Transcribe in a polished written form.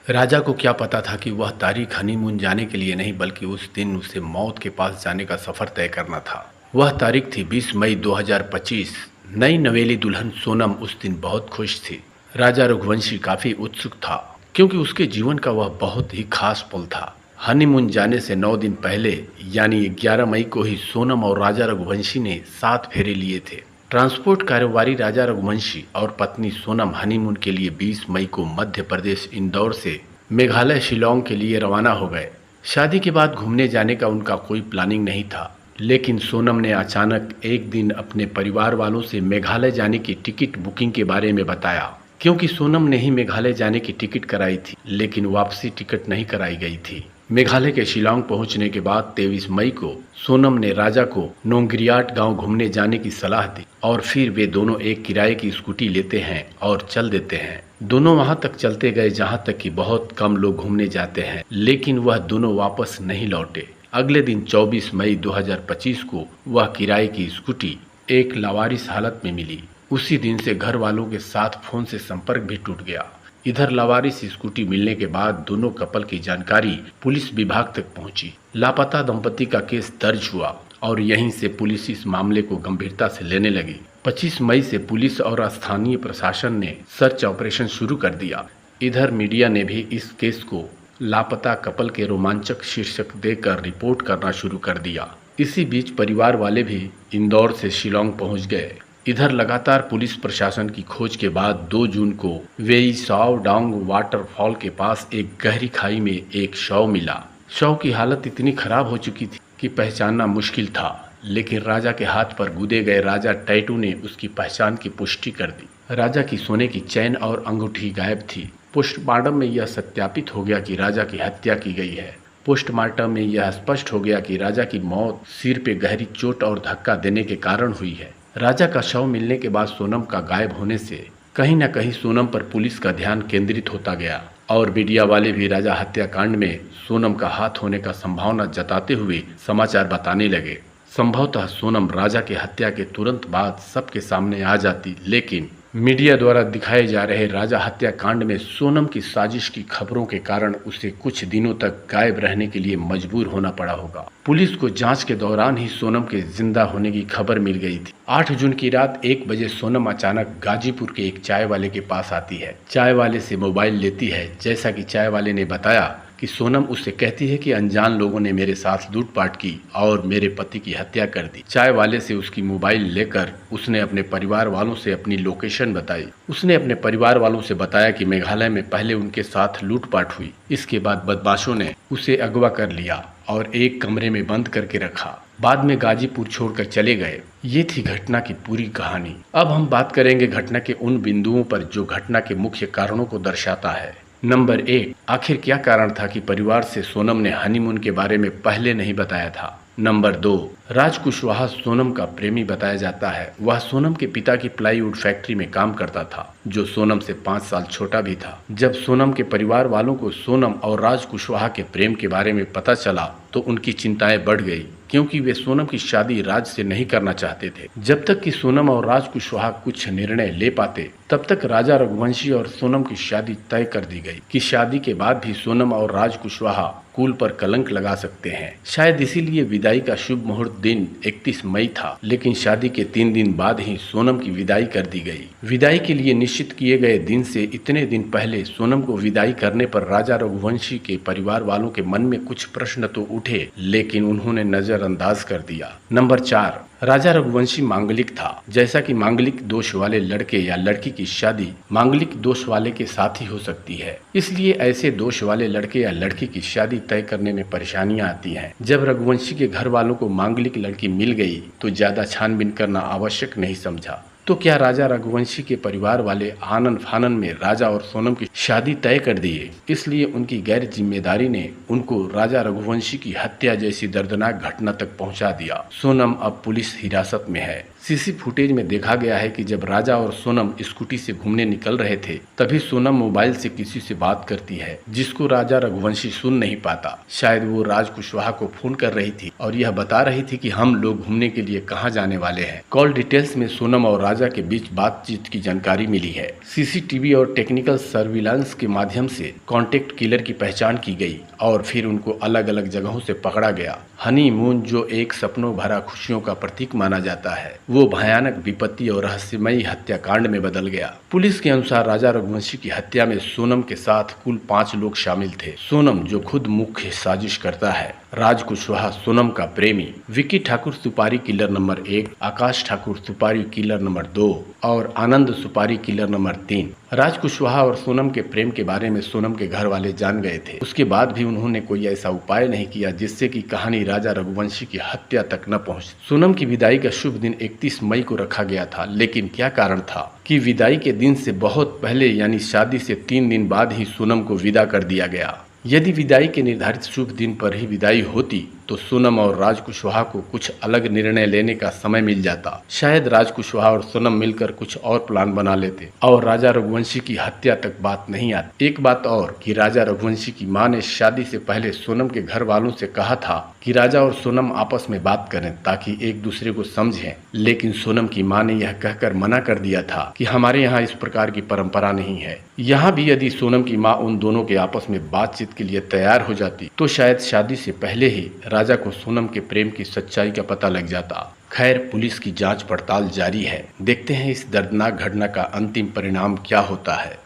राजा को क्या पता था कि वह तारीख हनीमून जाने के लिए नहीं बल्कि उस दिन उसे मौत के पास जाने का सफर तय करना था। वह तारीख थी 20 मई 2025। नई नवेली दुल्हन सोनम उस दिन बहुत खुश थी। राजा रघुवंशी काफी उत्सुक था क्योंकि उसके जीवन का वह बहुत ही खास पल था। हनीमून जाने से 9 दिन पहले यानी 11 मई को ही सोनम और राजा रघुवंशी ने 7 फेरे लिए थे। ट्रांसपोर्ट कारोबारी राजा रघुवंशी और पत्नी सोनम हनीमून के लिए 20 मई को मध्य प्रदेश इंदौर से मेघालय शिलोंग के लिए रवाना हो गए। शादी के बाद घूमने जाने का उनका कोई प्लानिंग नहीं था, लेकिन सोनम ने अचानक एक दिन अपने परिवार वालों से मेघालय जाने की टिकट बुकिंग के बारे में बताया। क्योंकि सोनम ने ही मेघालय जाने की टिकट कराई थी, लेकिन वापसी टिकट नहीं कराई गई थी। मेघालय के शिलोंग पहुंचने के बाद 23 मई को सोनम ने राजा को नोंगरियाट गांव घूमने जाने की सलाह दी और फिर वे दोनों एक किराए की स्कूटी लेते हैं और चल देते हैं। दोनों वहां तक चलते गए जहां तक कि बहुत कम लोग घूमने जाते हैं, लेकिन वह दोनों वापस नहीं लौटे। अगले दिन 24 मई 2025 को वह किराए की स्कूटी एक लावारिस हालत में मिली। उसी दिन से घर वालों के साथ फोन से संपर्क भी टूट गया। इधर लावारिस स्कूटी मिलने के बाद दोनों कपल की जानकारी पुलिस विभाग तक पहुंची। लापता दंपति का केस दर्ज हुआ और यहीं से पुलिस इस मामले को गंभीरता से लेने लगी। 25 मई से पुलिस और स्थानीय प्रशासन ने सर्च ऑपरेशन शुरू कर दिया। इधर मीडिया ने भी इस केस को लापता कपल के रोमांचक शीर्षक देकर रिपोर्ट करना शुरू कर दिया। इसी बीच परिवार वाले भी इंदौर से शिलोंग पहुंच गए। इधर लगातार पुलिस प्रशासन की खोज के बाद 2 जून को वेई साव डांग वाटरफॉल के पास एक गहरी खाई में एक शव मिला। शव की हालत इतनी खराब हो चुकी थी कि पहचानना मुश्किल था, लेकिन राजा के हाथ पर गुदे गए राजा टैटू ने उसकी पहचान की पुष्टि कर दी। राजा की सोने की चैन और अंगूठी गायब थी। पोस्टमार्टम में यह सत्यापित हो गया कि राजा की हत्या की गई है। पोस्टमार्टम में यह स्पष्ट हो गया कि राजा की मौत सिर पे गहरी चोट और धक्का देने के कारण हुई है। राजा का शव मिलने के बाद सोनम का गायब होने से कहीं न कहीं सोनम पर पुलिस का ध्यान केंद्रित होता गया और मीडिया वाले भी राजा हत्याकांड में सोनम का हाथ होने का संभावना जताते हुए समाचार बताने लगे। संभवतः सोनम राजा के हत्या के तुरंत बाद सबके सामने आ जाती, लेकिन मीडिया द्वारा दिखाए जा रहे राजा हत्याकांड में सोनम की साजिश की खबरों के कारण उसे कुछ दिनों तक गायब रहने के लिए मजबूर होना पड़ा होगा। पुलिस को जांच के दौरान ही सोनम के जिंदा होने की खबर मिल गई थी। 8 जून की रात 1 बजे सोनम अचानक गाजीपुर के एक चाय वाले के पास आती है। चाय वाले से मोबाइल लेती है। जैसा कि चाय वाले ने बताया कि सोनम उससे कहती है कि अनजान लोगों ने मेरे साथ लूटपाट की और मेरे पति की हत्या कर दी। चाय वाले से उसकी मोबाइल लेकर उसने अपने परिवार वालों से अपनी लोकेशन बताई। उसने अपने परिवार वालों से बताया कि मेघालय में पहले उनके साथ लूटपाट हुई। इसके बाद बदमाशों ने उसे अगवा कर लिया और एक कमरे में बंद करके रखा। बाद में गाजीपुर छोड़कर चले गए। ये थी घटना की पूरी कहानी। अब हम बात करेंगे घटना के उन बिंदुओं पर जो घटना के मुख्य कारणों को दर्शाता है। नंबर 1, आखिर क्या कारण था कि परिवार से सोनम ने हनीमून के बारे में पहले नहीं बताया था। नंबर 2, राज कुशवाहा सोनम का प्रेमी बताया जाता है। वह सोनम के पिता की प्लाईवुड फैक्ट्री में काम करता था, जो सोनम से 5 साल छोटा भी था। जब सोनम के परिवार वालों को सोनम और राज कुशवाहा के प्रेम के बारे में पता चला तो उनकी चिंताएं बढ़ गई, क्योंकि वे सोनम की शादी राज से नहीं करना चाहते थे। जब तक कि सोनम और राज कुशवाहा कुछ निर्णय ले पाते, तब तक राजा रघुवंशी और सोनम की शादी तय कर दी गई कि शादी के बाद भी सोनम और राज कुशवाहा कुल पर कलंक लगा सकते हैं। शायद इसीलिए विदाई का शुभ मुहूर्त दिन 31 मई था, लेकिन शादी के 3 दिन बाद ही सोनम की विदाई कर दी गई। विदाई के लिए निश्चित किए गए दिन से इतने दिन पहले सोनम को विदाई करने पर राजा रघुवंशी के परिवार वालों के मन में कुछ प्रश्न तो उठे, लेकिन उन्होंने नजरअंदाज कर दिया। नंबर 4, राजा रघुवंशी मांगलिक था। जैसा कि मांगलिक दोष वाले लड़के या लड़की की शादी मांगलिक दोष वाले के साथ ही हो सकती है, इसलिए ऐसे दोष वाले लड़के या लड़की की शादी तय करने में परेशानियां आती हैं। जब रघुवंशी के घर वालों को मांगलिक लड़की मिल गई तो ज्यादा छानबीन करना आवश्यक नहीं समझा। तो क्या राजा रघुवंशी के परिवार वाले आनन फानन में राजा और सोनम की शादी तय कर दिए, इसलिए उनकी गैर जिम्मेदारी ने उनको राजा रघुवंशी की हत्या जैसी दर्दनाक घटना तक पहुंचा दिया। सोनम अब पुलिस हिरासत में है। सीसी फुटेज में देखा गया है कि जब राजा और सोनम स्कूटी से घूमने निकल रहे थे तभी सोनम मोबाइल से किसी से बात करती है, जिसको राजा रघुवंशी सुन नहीं पाता। शायद वो राज कुशवाहा को फोन कर रही थी और यह बता रही थी कि हम लोग घूमने के लिए कहाँ जाने वाले हैं। कॉल डिटेल्स में सोनम और राजा के बीच बातचीत की जानकारी मिली है। सीसीटीवी और टेक्निकल सर्विलांस के माध्यम से कॉन्टेक्ट किलर की पहचान की गई और फिर उनको अलग अलग जगहों से पकड़ा गया। हनीमून, जो एक सपनों भरा खुशियों का प्रतीक माना जाता है, वो भयानक विपत्ति और रहस्यमयी हत्याकांड में बदल गया। पुलिस के अनुसार राजा रघुवंशी की हत्या में सोनम के साथ कुल 5 लोग शामिल थे। सोनम, जो खुद मुख्य साजिश करता है, राज कुशवाहा सोनम का प्रेमी, विकी ठाकुर सुपारी किलर नंबर 1, आकाश ठाकुर सुपारी किलर नंबर 2 और आनंद सुपारी किलर नंबर 3। राज कुशवाहा और सोनम के प्रेम के बारे में सोनम के घर वाले जान गए थे। उसके बाद भी उन्होंने कोई ऐसा उपाय नहीं किया जिससे कि कहानी राजा रघुवंशी की हत्या तक न पहुंच। सोनम की विदाई का शुभ दिन 31 मई को रखा गया था, लेकिन क्या कारण था कि विदाई के दिन से बहुत पहले यानी शादी से 3 दिन बाद ही सोनम को विदा कर दिया गया। यदि विदाई के निर्धारित शुभ दिन पर ही विदाई होती तो सोनम और राज कुशवाहा को कुछ अलग निर्णय लेने का समय मिल जाता। शायद राज कुशवाहा और सोनम मिलकर कुछ और प्लान बना लेते और राजा रघुवंशी की हत्या तक बात नहीं आती। एक बात और कि राजा रघुवंशी की मां ने शादी से पहले सोनम के घर वालों से कहा था कि राजा और सोनम आपस में बात करें ताकि एक दूसरे को समझें, लेकिन सोनम की मां ने यह कहकर मना कर दिया था कि हमारे यहाँ इस प्रकार की परंपरा नहीं है। यहाँ भी यदि सोनम की मां उन दोनों के आपस में बातचीत के लिए तैयार हो जाती तो शायद शादी से पहले ही राजा को सोनम के प्रेम की सच्चाई का पता लग जाता। खैर, पुलिस की जांच पड़ताल जारी है। देखते हैं इस दर्दनाक घटना का अंतिम परिणाम क्या होता है।